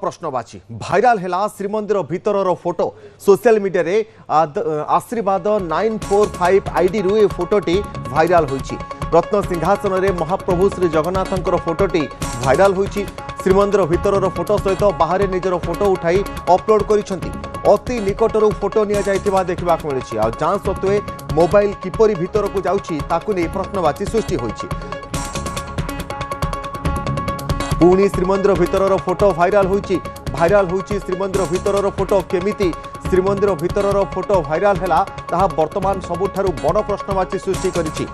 प्रश्नवाची viral है श्रीमंदिर भितर photo social media रे आशीर्वाद 945 आईडी रु ए फोटोटी भाइराल होइछि। रत्न सिंहासन रे महाप्रभु श्री जगन्नाथंकर फोटोटी भाइराल होइछि। श्रीमंदिर भितर फोटो सहित बाहर निजर फोटो उठाई अपलोड करिसेंति। अति निकटरू फोटो निया जाइथिबा देखिबा मिलिछि। आ जांच सत्वे मोबाइल किपरि भितर को जाउछि ताकु नै प्रश्नवाची सृष्टि होइछि। पुणी श्रीमंदिर भितर फोटो भाइराल होइछि श्रीमंदिर भितर फोटो केमिति श्रीमंदिर भितर फोटो भाइराल हैला ताहा वर्तमान सबुठारु बड़ प्रश्नवाची सृष्टि करिछि।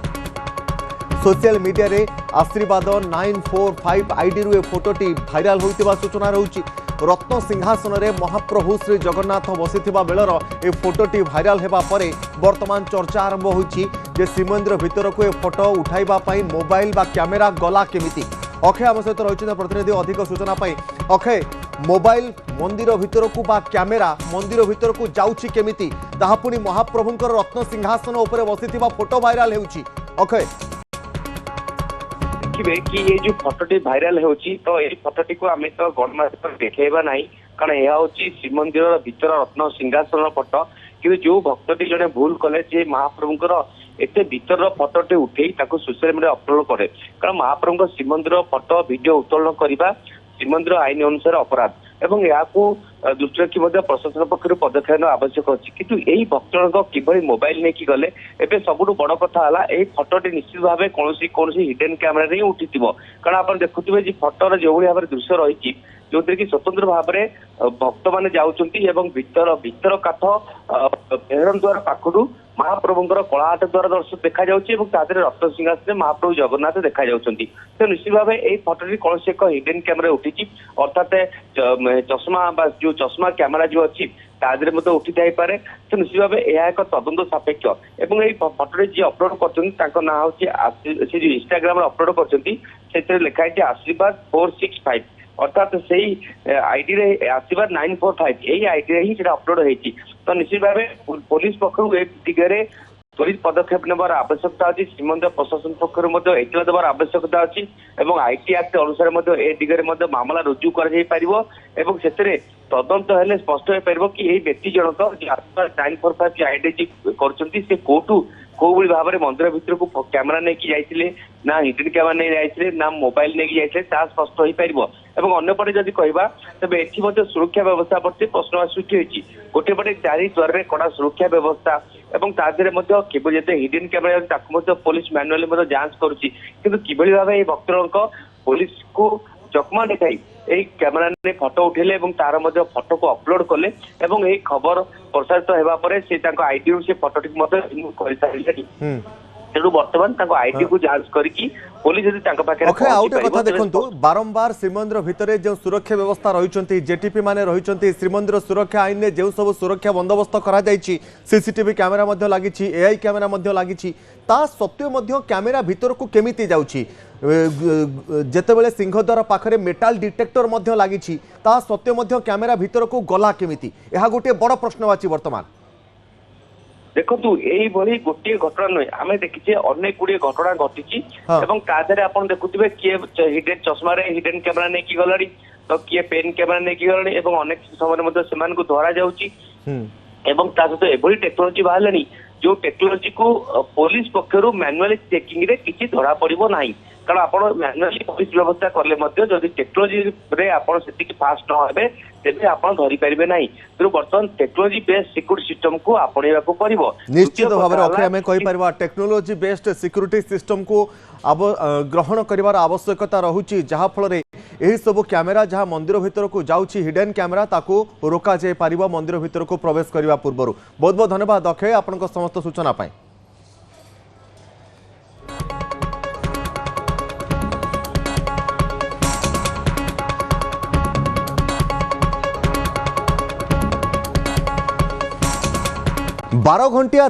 सोशल मीडिया रे आशीर्वाद 945 आईडी रु ए फोटोटी भाइराल होइतिबा सूचना रहुछि। रत्न सिंहासन रे महाप्रभु श्री जगन्नाथ बसिथिबा बेलर ए फोटोटी भाइराल हेबा परे वर्तमान चर्चा आरंभ होइछि जे श्रीमंदिर भितर को ए फोटो उठाइबा पई मोबाइल बा कैमेरा गला केमिति। अक्षय आम सहित रही प्रतिनिधि अधिक सूचना पाई। अक्षय, मोबाइल मंदिर भितर को बा कैमेरा मंदिर भितर को जाउछि केमिति ताहा पुनी महाप्रभुंकर रत्न सिंहासन उपरे बसिथिबा फोटो भाइराल हेउछि। अक्षय देखिए कि ये जो फोटोटी भाइराल होची तो ये फोटोटी को आम तो गणमाध्यम देखेबा नहीं कारण यह होची श्रीमंदिर भितर रत्न सिंहासन फोटो कि जो भक्तटी जने भूल कले जे महाप्रभुंकर एते भीतर फोटोटे उठे सोशल मीडिया अपलोड करे कारण महाप्रभु श्रीमंदिर फोटो वीडियो उत्तोलन करने श्रीमंदिर आईन अनुसार अपराध एवं यहाँ दृष्टि रखी प्रशासन पक्ष पदक्षेप आवश्यक अच्छी किंतु यही भक्त किभली मोबाइल नहीं गले एवं सबुठ बड़ कथा है फोटोटी निश्चित भाव कौन हिडन कैमेरा नहीं उठी कारण आप देखुए फोटोर जो भाव दृश्य रही जो कि स्वतंत्र भाव में भक्त मैंने जाऊँगी भीतर काठ बेहरम द्वार पाखु महाप्रभुंर कलाहाट द्वारा दर्शक देखा जाऊँगी रत्न सिंहासन महाप्रभु जगन्नाथ देखा जाऊँगी तो निश्चित भाव यही फोटोटी कौन एक हिडन कैमेरा उठी अर्थात चश्मा जो चश्मा कैमेरा जो अच्छी तादरे मत उठी थाईपे तो निश्चित भाव यह एक तदंत सापेक्ष एवं यही फोटो जी अपलोड कर ना हूँ जो इंस्टाग्राम अपलोड कर लिखाई आशीर्वाद 465 अर्थात से आईडी रे आशीर्वाद 945 यही आईडी रे ही अपलोड होती तो निश्चित भाव पुलिस पक्ष एक दिगरे त्वरित पदक्षेप नेबार आवश्यकता अच्छी श्रीमंदिर प्रशासन पक्ष एतला देवार आवश्यकता अच्छी और आईटी एक्ट अनुसार ए दिगरे मामला रुजु कर तदंत हेले स्पष्ट हो पार कि यही व्यक्ति जनक 945 आईडी कर कोटू कौ भाव में मंदिर भितर को कैमेरा नहीं जाइए ना हिडन कैमेरा नहीं जाइए ना मोबाइल नहीं जाइए स्पष्ट हो पार और अंपटे जदि कहवा तेज ये सुरक्षा व्यवस्था प्रति प्रश्न सृष्टि होती गोटे पटे चारि द्वार में कड़ा सुरक्षा व्यवस्था और तादेह जिते हिडन कैमेरा पुलिस मैनुअली जांच करुच्ची किभली भाव ये भक्त पुलिस को चकमा देखाई यही कैमेरा ने फोटो उठेले तार फोटो को अपलोड कले यही खबर प्रसारित होगा से आईडी से फोटोटी रिमूव कर सारे तेणु बर्तमान आईडी को जांच करके पुलिस कथा देखो बारंबार श्रीमंदिर भितर जो सुरक्षा व्यवस्था रही जेटीपी माने रही श्रीमंदिर सुरक्षा आईन में जो सब सुरक्षा बंदोबस्त करा सीसीटीवी कैमेरा लगी एआई कैमेरा लगी सत्वे कैमेरा भितर को केमिति जाउछि जेतेबेले सिंहद्वार पाखरे मेटाल डिटेक्टर लगी सत्वे कैमेरा भितर को गला केमिति यह गोटे बड़ प्रश्नवाची वर्तमान देखु यही गोटे घटना नुहे आम देखीचे अनेक गुड़े घटना घटी आप देखुए किए हिडन चश्मा हिडन कैमेरा नहीं गला तो किए पेन कैमेरा नहीं गला अनेक समय से धरा जाऊँगी सहित एभली टेक्नोलोजी बाहर जो टेक्नोलोजी को पुलिस पक्षर मैनुअली चेकिंग रे किसी धरा पड़ो ना कारण आप मैनुअली पुलिस व्यवस्था कले जदि टेक्नोलोजी रे आपण से फास्ट न हे तेज आप धरी पारे ना तेणु बर्तमान टेक्नोलोजी बेस्ड सिक्योरिटी सिस्टम को आपणा पड़ो निश्चित भाव में कहीपर टेक्नोलोजी बेस्ड सिक्योरिटी सिस्टम को ग्रहण कर आवश्यकता रहुची जहाँफल यही सब कैमेरा जहाँ मंदिर भितर को जाउछि हिडन कैमेरा ताको रोका जाय पारिबो मंदिर भितर को प्रवेश करने पूर्व। बहुत बहुत धन्यवाद अक्षय आपन समस्त सूचना पाई। 12 घंटिया